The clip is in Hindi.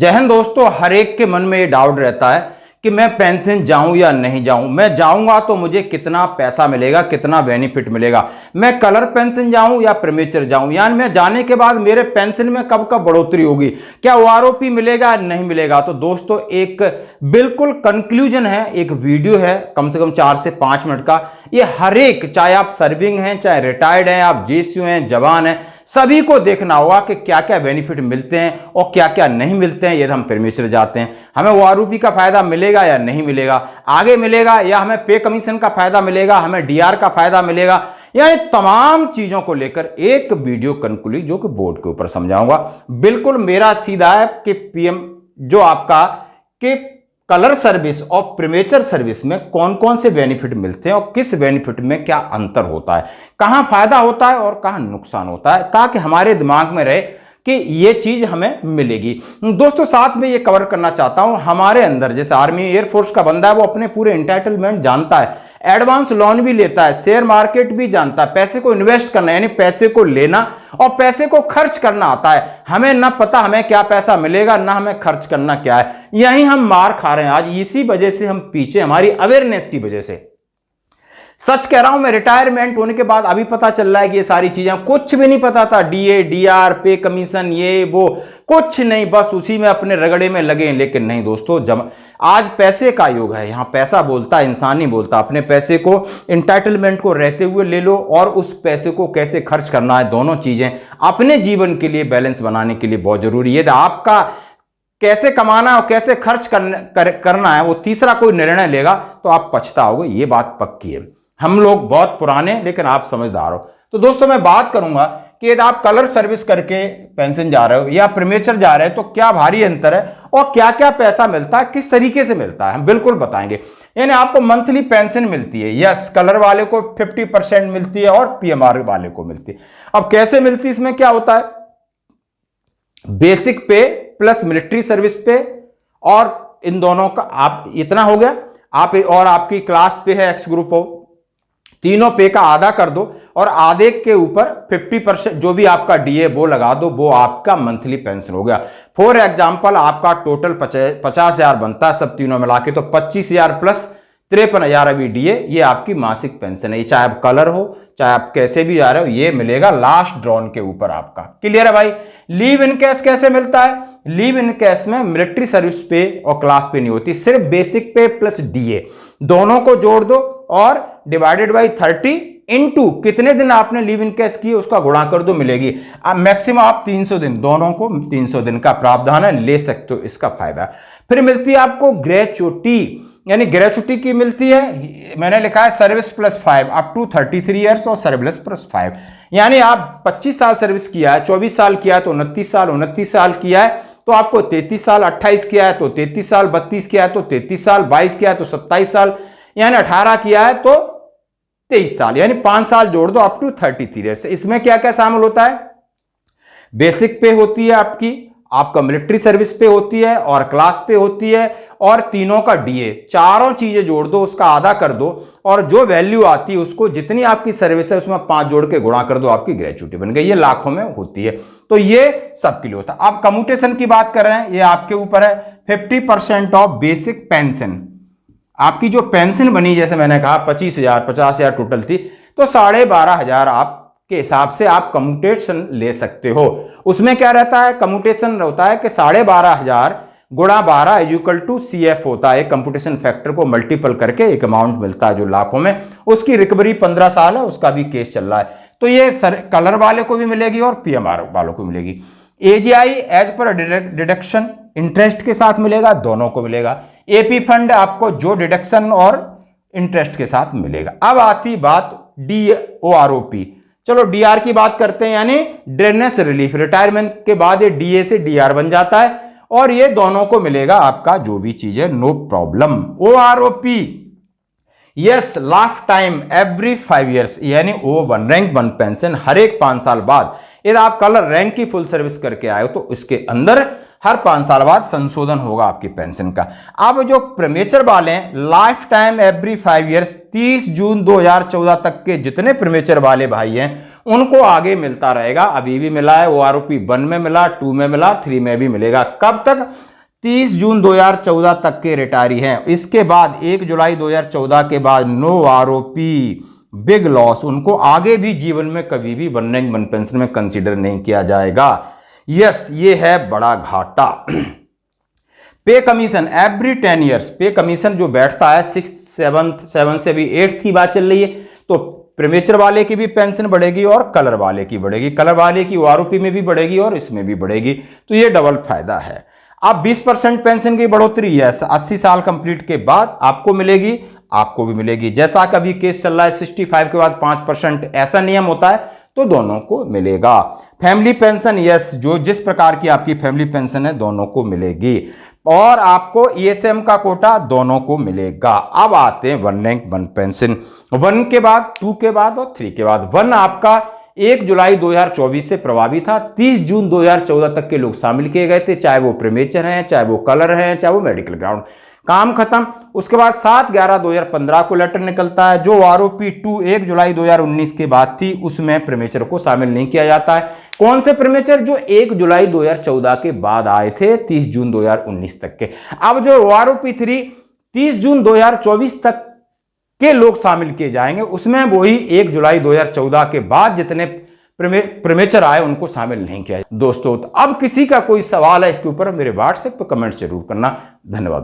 जय हिंद दोस्तों, हर एक के मन में ये डाउट रहता है कि मैं पेंशन जाऊं या नहीं जाऊं, मैं जाऊंगा तो मुझे कितना पैसा मिलेगा, कितना बेनिफिट मिलेगा, मैं कलर पेंशन जाऊं या प्रीमेचर जाऊं, यानी मैं जाने के बाद मेरे पेंशन में कब कब बढ़ोतरी होगी, क्या ओआरओपी मिलेगा नहीं मिलेगा। तो दोस्तों एक बिल्कुल कंक्लूजन है, एक वीडियो है कम से कम 4 से 5 मिनट का। ये हर एक, चाहे आप सर्विंग हैं, चाहे रिटायर्ड हैं, आप जेसीयू हैं, जवान हैं, सभी को देखना होगा कि क्या क्या बेनिफिट मिलते हैं और क्या क्या नहीं मिलते हैं। यदि हम प्रीमेचर जाते हैं, हमें ओआरओपी का फायदा मिलेगा या नहीं मिलेगा, आगे मिलेगा या हमें पे कमीशन का फायदा मिलेगा, हमें डीआर का फायदा मिलेगा, यानी तमाम चीजों को लेकर एक वीडियो कंक्लूजन जो कि बोर्ड के ऊपर समझाऊंगा। बिल्कुल मेरा सीधा है कि पीएम जो आपका कि कलर सर्विस और प्रीमेचर सर्विस में कौन कौन से बेनिफिट मिलते हैं और किस बेनिफिट में क्या अंतर होता है, कहां फायदा होता है और कहां नुकसान होता है, ताकि हमारे दिमाग में रहे कि ये चीज हमें मिलेगी। दोस्तों साथ में ये कवर करना चाहता हूं, हमारे अंदर जैसे आर्मी एयरफोर्स का बंदा है, वो अपने पूरे एंटाइटलमेंट जानता है, एडवांस लोन भी लेता है, शेयर मार्केट भी जानता है, पैसे को इन्वेस्ट करना यानी पैसे को लेना और पैसे को खर्च करना आता है। हमें ना पता हमें क्या पैसा मिलेगा, ना हमें खर्च करना क्या है, यही हम मार खा रहे हैं आज। इसी वजह से हम पीछे, हमारी अवेयरनेस की वजह से। सच कह रहा हूं, मैं रिटायरमेंट होने के बाद अभी पता चल रहा है कि ये सारी चीजें कुछ भी नहीं पता था, डीए डीआर पे कमीशन ये वो कुछ नहीं, बस उसी में अपने रगड़े में लगे। लेकिन नहीं दोस्तों, जब आज पैसे का युग है, यहां पैसा बोलता है, इंसान नहीं बोलता। अपने पैसे को, एंटाइटलमेंट को रहते हुए ले लो और उस पैसे को कैसे खर्च करना है, दोनों चीजें अपने जीवन के लिए बैलेंस बनाने के लिए बहुत जरूरी है। आपका कैसे कमाना और कैसे खर्च करना है वो तीसरा कोई निर्णय लेगा तो आप पछताओगे, ये बात पक्की है। हम लोग बहुत पुराने, लेकिन आप समझदार हो। तो दोस्तों मैं बात करूंगा कि यदि आप कलर सर्विस करके पेंशन जा रहे हो या प्रीमेचर जा रहे हो तो क्या भारी अंतर है और क्या क्या पैसा मिलता है, किस तरीके से मिलता है, हम बिल्कुल बताएंगे। यानी आपको मंथली पेंशन मिलती है, यस, कलर वाले को 50% मिलती है और पीएमआर वाले को मिलती है। अब कैसे मिलती है, इसमें क्या होता है, बेसिक पे प्लस मिलिट्री सर्विस पे, और इन दोनों का आप इतना हो गया, आप और आपकी क्लास पे है, एक्स ग्रुप हो, तीनों पे का आधा कर दो और आधे के ऊपर 50% जो भी आपका डीए वो लगा दो, वो आपका मंथली पेंशन हो गया। फॉर एग्जांपल आपका टोटल 50,000 बनता है सब तीनों मिला के, तो 25,000 प्लस 53,000 अभी डीए, ये आपकी मासिक पेंशन है। चाहे आप कलर हो, चाहे आप कैसे भी जा रहे हो, ये मिलेगा लास्ट ड्रॉन के ऊपर आपका। क्लियर है भाई। लीव इन कैश कैसे मिलता है, लीव इन कैश में मिलिट्री सर्विस पे और क्लास पे नहीं होती, सिर्फ बेसिक पे प्लस डीए दोनों को जोड़ दो और डिवाइडेड बाई 30 इंटू कितने दिन आपने लीव इन कैश किए उसका गुणा कर दो, मिलेगी। मैक्सिमम आप 300 दिन, दोनों को 300 दिन का प्रावधान है, ले सकते हो, इसका फायदा। फिर मिलती है आपको ग्रेचुटी, यानी ग्रेचुटी की मिलती है, मैंने लिखा है service plus 5 up to 33 years और सर्विस प्लस 5, यानी आप 25 साल सर्विस किया है, 24 साल किया है तो 29 साल, 29 साल किया है तो आपको 33 साल, 28 किया है तो 33 साल, 32 किया है तो 33 साल, 22 किया है तो 27 साल, यानी 18 किया है तो 23 साल, यानी 5 साल जोड़ दो अप टू 33 ईयर्स। इसमें क्या क्या शामिल होता है, बेसिक पे होती है आपकी, आपका मिलिट्री सर्विस पे होती है और क्लास पे होती है और तीनों का डीए, चारों चीजें जोड़ दो, उसका आधा कर दो और जो वैल्यू आती है उसको, जितनी आपकी सर्विस है उसमें 5 जोड़ के गुणा कर दो, आपकी ग्रेचुटी बन गई। ये लाखों में होती है, तो ये सबके लिए होता है। आप कम्यूटेशन की बात कर रहे हैं, ये आपके ऊपर है। 50% ऑफ बेसिक पेंशन, आपकी जो पेंशन बनी, जैसे मैंने कहा 25,000, 50,000 टोटल थी, तो 12,500 आपके हिसाब से आप कम्यूटेशन ले सकते हो। उसमें क्या रहता है, कम्यूटेशन होता है कि 12,500 गुणा 12 इक्वल टू CF होता है, कंप्यूटेशन फैक्टर को मल्टीपल करके एक अमाउंट मिलता है जो लाखों में। उसकी रिकवरी 15 साल है, उसका भी केस चल रहा है, तो ये कलर वाले को भी मिलेगी और पीएमआर वालों को मिलेगी। AGI एज पर डिडक्शन इंटरेस्ट के साथ मिलेगा, दोनों को मिलेगा। AP फंड आपको जो डिडक्शन और इंटरेस्ट के साथ मिलेगा। अब आती बात DOROP, चलो डीआर की बात करते हैं, यानी ड्रेनेस रिलीफ, रिटायरमेंट के बाद ये डीए से डीआर बन जाता है और ये दोनों को मिलेगा आपका जो भी चीज है, no problem. OROP, yes, life time every 5 years, यानी O1 रैंक 1 पेंशन हर एक 5 साल बाद। यदि आप कलर रैंक की फुल सर्विस करके आए हो तो इसके अंदर हर 5 साल बाद संशोधन होगा आपकी पेंशन का। अब जो प्रीमेचर वाले हैं, लाइफ टाइम एवरी 5 ईयर्स, 30 जून 2014 तक के जितने प्रीमेचर वाले भाई हैं उनको आगे मिलता रहेगा। अभी भी मिला है, OROP 1 में मिला, 2 में मिला, 3 में भी मिलेगा। कब तक? 30 जून 2014 तक के रिटायरी हैं। इसके बाद 1 जुलाई 2014 के बाद नो आरोपी, बिग लॉस, उनको आगे भी जीवन में कभी भी वन रैंक वन पेंशन में कंसीडर नहीं किया जाएगा। यस, ये है बड़ा घाटा। पे कमीशन एवरी 10 ईयर्स, पे कमीशन जो बैठता है 6th 7th से भी 8th की बात चल रही है, तो प्रीमेचर वाले की भी पेंशन बढ़ेगी और कलर वाले की बढ़ेगी, कलर वाले की ओआरओपी में भी बढ़ेगी और इसमें भी बढ़ेगी, तो ये डबल फायदा है। अब 20% पेंशन की बढ़ोतरी है 80 साल कंप्लीट के बाद आपको मिलेगी, आपको भी मिलेगी। जैसा कि अभी केस चल रहा है 65 के बाद 5%, ऐसा नियम होता है, तो दोनों को मिलेगा। फैमिली पेंशन, यस, जो जिस प्रकार की आपकी फैमिली पेंशन है दोनों को मिलेगी, और आपको ईएसएम का कोटा दोनों को मिलेगा। अब आते हैं वन रैंक वन पेंशन, 1 के बाद, 2 के बाद और 3 के बाद। 1 आपका 1 जुलाई 2024 से प्रभावी था, 30 जून 2014 तक के लोग शामिल किए गए थे, चाहे वो प्रीमेचर हैं, चाहे वो कलर हैं, चाहे वो मेडिकल ग्राउंड। काम खत्म। उसके बाद 7/11/2015 को लेटर निकलता है, जो आरोपी 2 1 जुलाई 2019 के बाद थी उसमें प्रीमेचर को शामिल नहीं किया जाता है। कौन से प्रीमेचर? जो 1 जुलाई 2014 के बाद आए थे 30 जून 2019 तक के। अब जो आरोपी 3 30 जून 2024 तक के लोग शामिल किए जाएंगे, उसमें वही 1 जुलाई 2014 के बाद जितने प्रीमेचर आए उनको शामिल नहीं किया। दोस्तों, तो अब किसी का कोई सवाल है इसके ऊपर मेरे व्हाट्सएप पर कमेंट जरूर करना। धन्यवाद।